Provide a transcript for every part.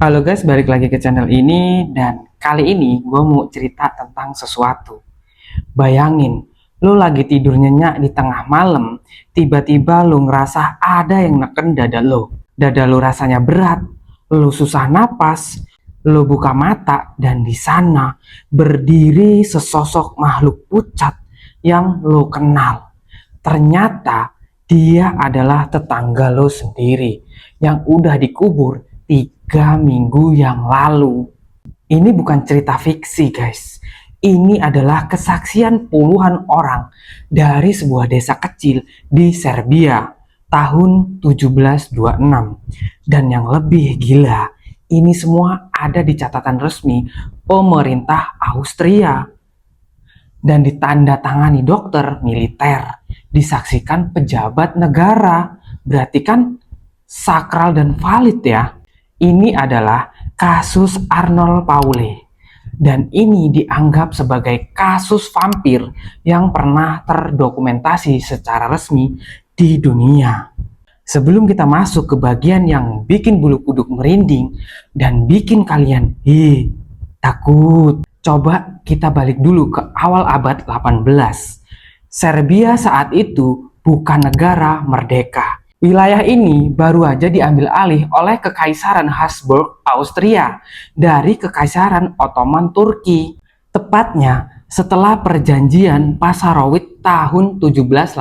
Halo guys, balik lagi ke channel ini dan kali ini gue mau cerita tentang sesuatu. Bayangin, lo lagi tidur nyenyak di tengah malam, tiba-tiba lo ngerasa ada yang neken dada lo. Dada lo rasanya berat, lo susah napas, lo buka mata dan di sana berdiri sesosok makhluk pucat yang lo kenal. Ternyata dia adalah tetangga lo sendiri yang udah dikubur 3 minggu yang lalu. Ini bukan cerita fiksi guys. Ini adalah kesaksian puluhan orang dari sebuah desa kecil di Serbia tahun 1726. Dan yang lebih gila, ini semua ada di catatan resmi pemerintah Austria dan ditandatangani dokter militer, disaksikan pejabat negara. Berarti kan sakral dan valid ya. Ini adalah kasus Arnold Paule dan ini dianggap sebagai kasus vampir yang pernah terdokumentasi secara resmi di dunia. Sebelum kita masuk ke bagian yang bikin bulu kuduk merinding dan bikin kalian takut, coba kita balik dulu ke awal abad 18. Serbia saat itu bukan negara merdeka. Wilayah ini baru aja diambil alih oleh Kekaisaran Habsburg Austria dari Kekaisaran Ottoman Turki. Tepatnya setelah perjanjian Passarowitz tahun 1718.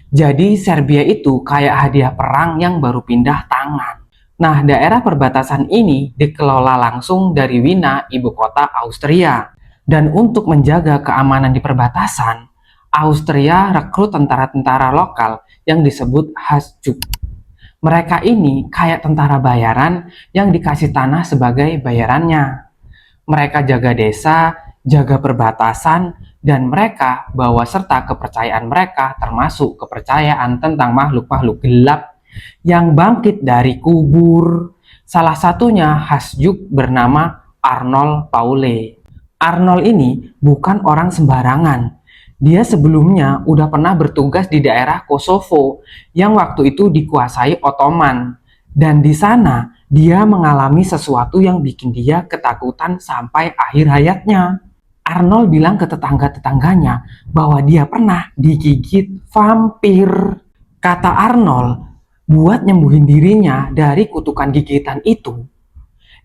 Jadi Serbia itu kayak hadiah perang yang baru pindah tangan. Nah, daerah perbatasan ini dikelola langsung dari Wina, ibu kota Austria. Dan untuk menjaga keamanan di perbatasan, Austria rekrut tentara-tentara lokal yang disebut Hasjuk. Mereka ini kayak tentara bayaran yang dikasih tanah sebagai bayarannya. Mereka jaga desa, jaga perbatasan, dan mereka bawa serta kepercayaan mereka termasuk kepercayaan tentang makhluk-makhluk gelap yang bangkit dari kubur. Salah satunya Hasjuk bernama Arnold Paule. Arnold ini bukan orang sembarangan. Dia sebelumnya udah pernah bertugas di daerah Kosovo yang waktu itu dikuasai Ottoman. Dan di sana dia mengalami sesuatu yang bikin dia ketakutan sampai akhir hayatnya. Arnold bilang ke tetangga-tetangganya bahwa dia pernah digigit vampir. Kata Arnold, buat nyembuhin dirinya dari kutukan gigitan itu,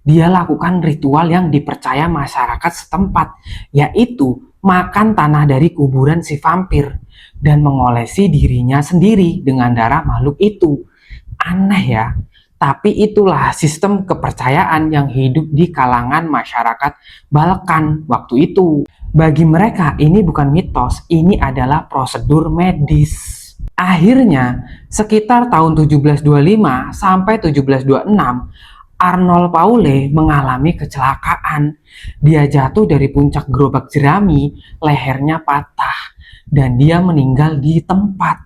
dia lakukan ritual yang dipercaya masyarakat setempat, yaitu makan tanah dari kuburan si vampir dan mengolesi dirinya sendiri dengan darah makhluk itu. Aneh ya, tapi itulah sistem kepercayaan yang hidup di kalangan masyarakat Balkan waktu itu. Bagi mereka ini bukan mitos, ini adalah prosedur medis. Akhirnya, sekitar tahun 1725 sampai 1726, Arnold Paule mengalami kecelakaan. Dia jatuh dari puncak gerobak jerami, lehernya patah, dan dia meninggal di tempat.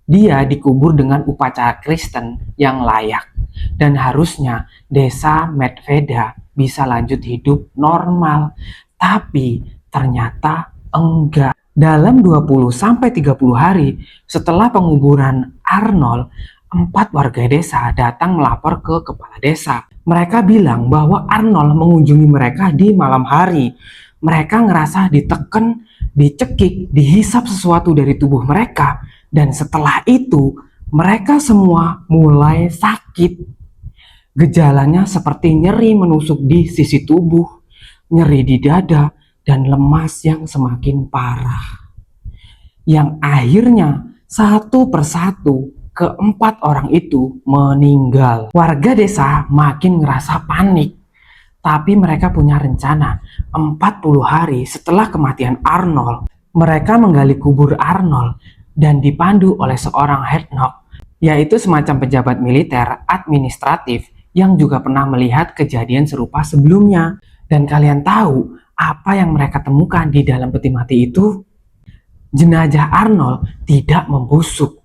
Dia dikubur dengan upacara Kristen yang layak, dan harusnya desa Medveda bisa lanjut hidup normal. Tapi ternyata enggak. Dalam 20-30 hari setelah penguburan Arnold, 4 warga desa datang melapor ke kepala desa. Mereka bilang bahwa Arnold mengunjungi mereka di malam hari. Mereka ngerasa diteken, dicekik, dihisap sesuatu dari tubuh mereka. Dan setelah itu, mereka semua mulai sakit. Gejalanya seperti nyeri menusuk di sisi tubuh, nyeri di dada, dan lemas yang semakin parah. Yang akhirnya satu persatu keempat orang itu meninggal. Warga desa makin ngerasa panik. Tapi mereka punya rencana. 40 hari setelah kematian Arnold, mereka menggali kubur Arnold dan dipandu oleh seorang Herdnock, yaitu semacam pejabat militer administratif yang juga pernah melihat kejadian serupa sebelumnya. Dan kalian tahu apa yang mereka temukan di dalam peti mati itu? Jenazah Arnold tidak membusuk.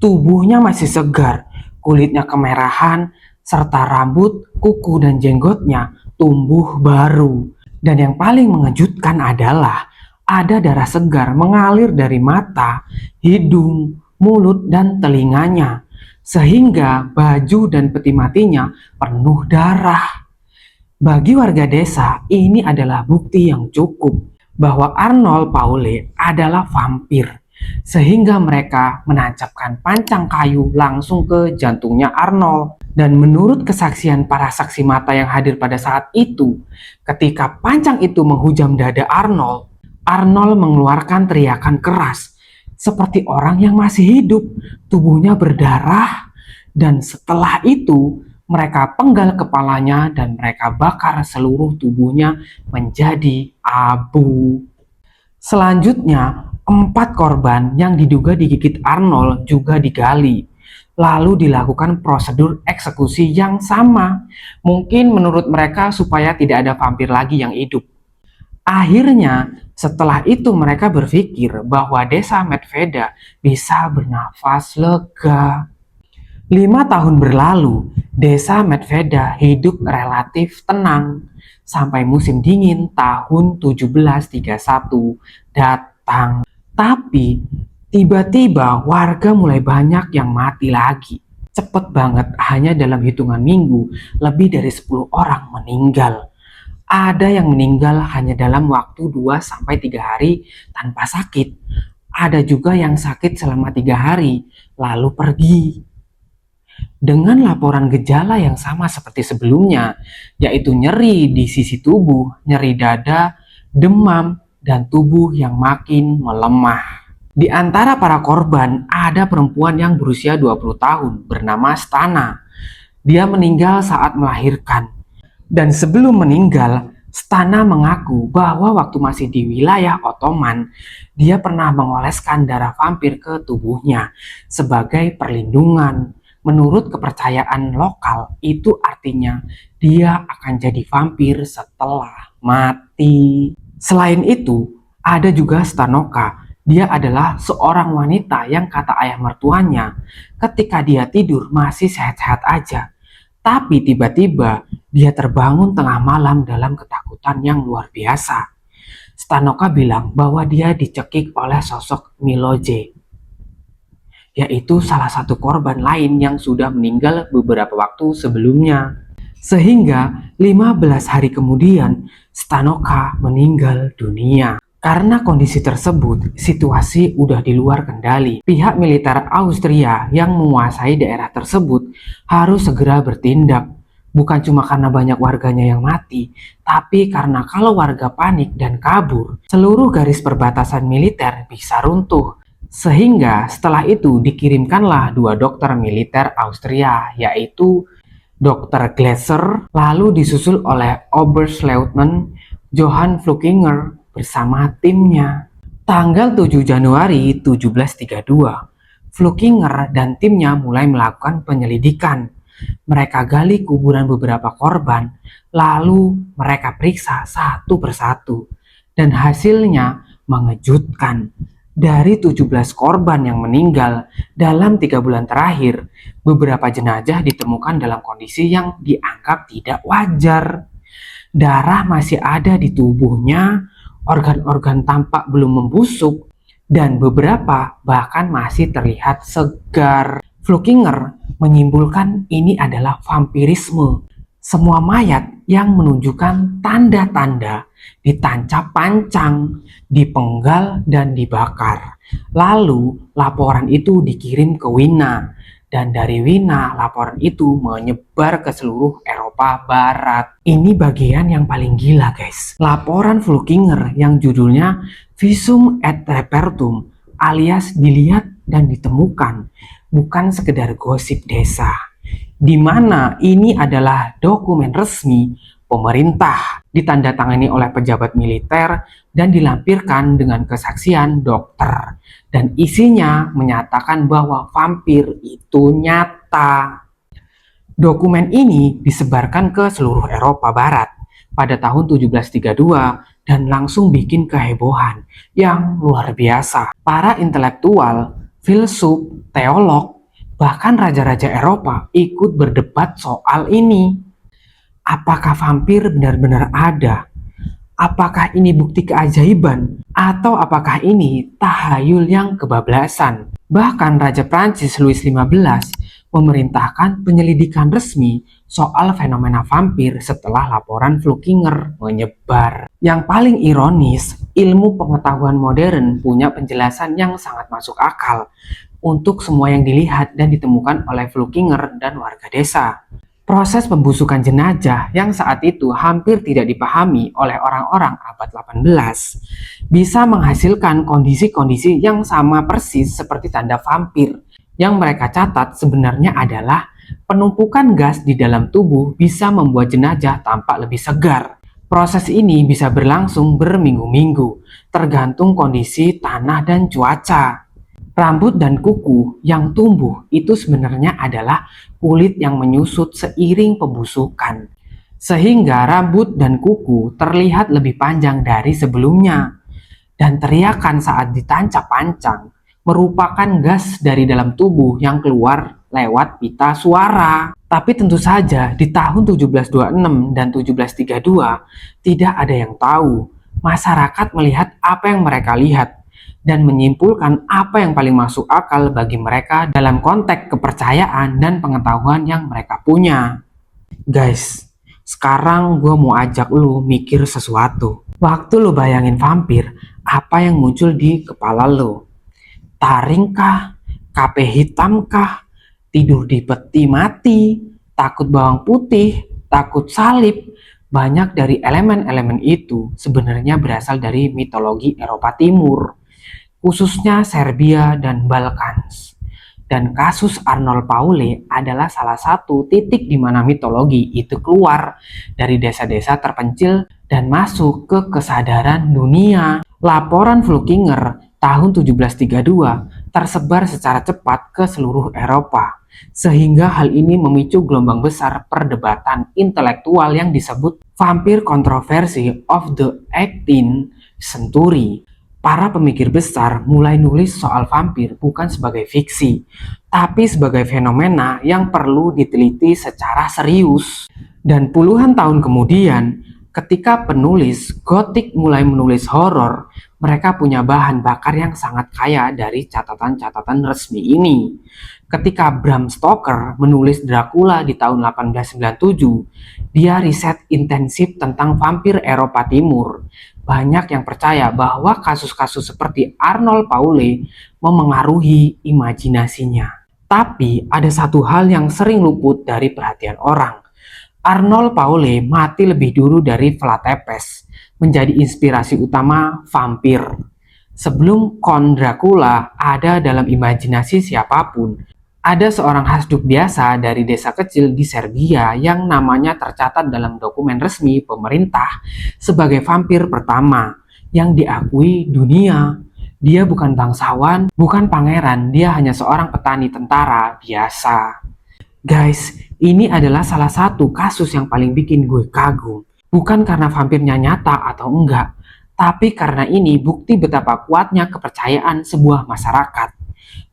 Tubuhnya masih segar, kulitnya kemerahan, serta rambut, kuku, dan jenggotnya tumbuh baru. Dan yang paling mengejutkan adalah ada darah segar mengalir dari mata, hidung, mulut, dan telinganya. sehingga baju dan peti matinya penuh darah. Bagi warga desa, ini adalah bukti yang cukup bahwa Arnold Paule adalah vampir, sehingga mereka menancapkan pancang kayu langsung ke jantungnya Arnold. Dan menurut kesaksian para saksi mata yang hadir pada saat itu, ketika pancang itu menghujam dada Arnold, Arnold mengeluarkan teriakan keras seperti orang yang masih hidup, tubuhnya berdarah, dan setelah itu mereka penggal kepalanya dan mereka bakar seluruh tubuhnya menjadi abu. Selanjutnya, 4 korban yang diduga digigit Arnold juga digali. Lalu dilakukan prosedur eksekusi yang sama. Mungkin menurut mereka supaya tidak ada vampir lagi yang hidup. Akhirnya, setelah itu mereka berpikir bahwa desa Medveda bisa bernafas lega. 5 tahun berlalu, desa Medveda hidup relatif tenang sampai musim dingin tahun 1731 datang. Tapi tiba-tiba warga mulai banyak yang mati lagi. Cepet banget, hanya dalam hitungan minggu lebih dari 10 orang meninggal. Ada yang meninggal hanya dalam waktu 2-3 hari tanpa sakit. Ada juga yang sakit selama 3 hari lalu pergi. Dengan laporan gejala yang sama seperti sebelumnya, yaitu nyeri di sisi tubuh, nyeri dada, demam, dan tubuh yang makin melemah. Di antara para korban, ada perempuan yang berusia 20 tahun bernama Stana. Dia meninggal saat melahirkan. Dan sebelum meninggal, Stana mengaku bahwa waktu masih di wilayah Ottoman, dia pernah mengoleskan darah vampir ke tubuhnya sebagai perlindungan. Menurut kepercayaan lokal, itu artinya dia akan jadi vampir setelah mati. Selain itu, ada juga Stanoka. Dia adalah seorang wanita yang kata ayah mertuanya, ketika dia tidur masih sehat-sehat aja. Tapi tiba-tiba dia terbangun tengah malam dalam ketakutan yang luar biasa. Stanoka bilang bahwa dia dicekik oleh sosok Miloje, yaitu salah satu korban lain yang sudah meninggal beberapa waktu sebelumnya. Sehingga 15 hari kemudian Stanoka meninggal dunia. Karena kondisi tersebut, situasi udah di luar kendali. Pihak militer Austria yang menguasai daerah tersebut harus segera bertindak. Bukan cuma karena banyak warganya yang mati, tapi karena kalau warga panik dan kabur, seluruh garis perbatasan militer bisa runtuh. Sehingga setelah itu dikirimkanlah 2 dokter militer Austria, yaitu Dr. Glasser, lalu disusul oleh Oberstleutnant Johann Flukinger bersama timnya. Tanggal 7 Januari 1732, Flukinger dan timnya mulai melakukan penyelidikan. Mereka gali kuburan beberapa korban, lalu mereka periksa satu persatu. Dan hasilnya mengejutkan. Dari 17 korban yang meninggal dalam 3 bulan terakhir, beberapa jenazah ditemukan dalam kondisi yang dianggap tidak wajar. Darah masih ada di tubuhnya, organ-organ tampak belum membusuk, dan beberapa bahkan masih terlihat segar. Flukinger menyimpulkan ini adalah vampirisme. Semua mayat yang menunjukkan tanda-tanda ditancap pancang, dipenggal, dan dibakar. Lalu laporan itu dikirim ke Wina, dan dari Wina laporan itu menyebar ke seluruh Eropa Barat. Ini bagian yang paling gila guys. Laporan Flukinger yang judulnya Visum et Repertum alias dilihat dan ditemukan, bukan sekedar gosip desa. Di mana ini adalah dokumen resmi pemerintah, ditandatangani oleh pejabat militer dan dilampirkan dengan kesaksian dokter. Dan isinya menyatakan bahwa vampir itu nyata. Dokumen ini disebarkan ke seluruh Eropa Barat pada tahun 1732 dan langsung bikin kehebohan yang luar biasa. Para intelektual, filsuf, teolog, bahkan raja-raja Eropa ikut berdebat soal ini. Apakah vampir benar-benar ada? Apakah ini bukti keajaiban? Atau apakah ini tahayul yang kebablasan? Bahkan Raja Prancis Louis XV memerintahkan penyelidikan resmi soal fenomena vampir setelah laporan Flukinger menyebar. Yang paling ironis, ilmu pengetahuan modern punya penjelasan yang sangat masuk akal untuk semua yang dilihat dan ditemukan oleh Flukinger dan warga desa. Proses pembusukan jenazah yang saat itu hampir tidak dipahami oleh orang-orang abad 18 bisa menghasilkan kondisi-kondisi yang sama persis seperti tanda vampir. Yang mereka catat sebenarnya adalah penumpukan gas di dalam tubuh bisa membuat jenazah tampak lebih segar. Proses ini bisa berlangsung berminggu-minggu, tergantung kondisi tanah dan cuaca. Rambut dan kuku yang tumbuh itu sebenarnya adalah kulit yang menyusut seiring pembusukan. Sehingga rambut dan kuku terlihat lebih panjang dari sebelumnya. Dan teriakan saat ditancap-pancang merupakan gas dari dalam tubuh yang keluar lewat pita suara. Tapi tentu saja di tahun 1726 dan 1732 tidak ada yang tahu. Masyarakat melihat apa yang mereka lihat dan menyimpulkan apa yang paling masuk akal bagi mereka dalam konteks kepercayaan dan pengetahuan yang mereka punya. Guys, sekarang gue mau ajak lu mikir sesuatu. Waktu lu bayangin vampir, apa yang muncul di kepala lu? Taring kah? Kape hitam kah? Tidur di peti mati? Takut bawang putih? Takut salib? Banyak dari elemen-elemen itu sebenarnya berasal dari mitologi Eropa Timur, khususnya Serbia dan Balkans. Dan kasus Arnold Paule adalah salah satu titik di mana mitologi itu keluar dari desa-desa terpencil dan masuk ke kesadaran dunia. Laporan Flukinger tahun 1732 tersebar secara cepat ke seluruh Eropa, sehingga hal ini memicu gelombang besar perdebatan intelektual yang disebut vampir controversy of the 18th century. Para pemikir besar mulai nulis soal vampir bukan sebagai fiksi, tapi sebagai fenomena yang perlu diteliti secara serius. Dan puluhan tahun kemudian, ketika penulis gotik mulai menulis horor, mereka punya bahan bakar yang sangat kaya dari catatan-catatan resmi ini. Ketika Bram Stoker menulis Dracula di tahun 1897, dia riset intensif tentang vampir Eropa Timur. Banyak yang percaya bahwa kasus-kasus seperti Arnold Paule memengaruhi imajinasinya. Tapi ada satu hal yang sering luput dari perhatian orang. Arnold Paule mati lebih dulu dari Vlad Tepes, menjadi inspirasi utama vampir. Sebelum Count Dracula ada dalam imajinasi siapapun, ada seorang hasduk biasa dari desa kecil di Serbia yang namanya tercatat dalam dokumen resmi pemerintah sebagai vampir pertama yang diakui dunia. Dia bukan bangsawan, bukan pangeran, dia hanya seorang petani tentara biasa. Guys, ini adalah salah satu kasus yang paling bikin gue kagum. Bukan karena vampirnya nyata atau enggak, tapi karena ini bukti betapa kuatnya kepercayaan sebuah masyarakat.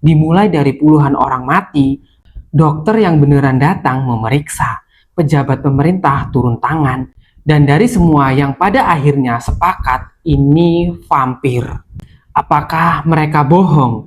Dimulai dari puluhan orang mati, dokter yang beneran datang memeriksa, pejabat pemerintah turun tangan, dan dari semua yang pada akhirnya sepakat ini vampir. Apakah mereka bohong?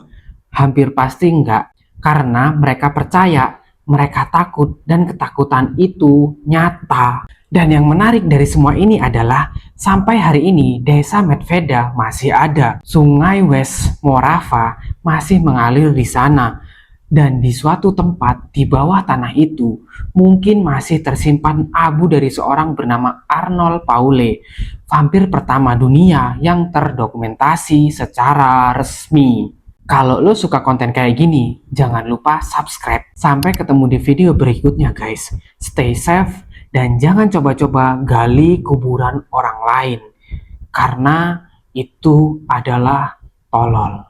Hampir pasti enggak, karena mereka percaya, mereka takut, dan ketakutan itu nyata. Dan yang menarik dari semua ini adalah sampai hari ini desa Medveda masih ada. Sungai West Morava masih mengalir di sana. Dan di suatu tempat di bawah tanah itu mungkin masih tersimpan abu dari seorang bernama Arnold Paule, vampir pertama dunia yang terdokumentasi secara resmi. Kalau lo suka konten kayak gini, jangan lupa subscribe. Sampai ketemu di video berikutnya guys. Stay safe. Dan jangan coba-coba gali kuburan orang lain, karena itu adalah tolol.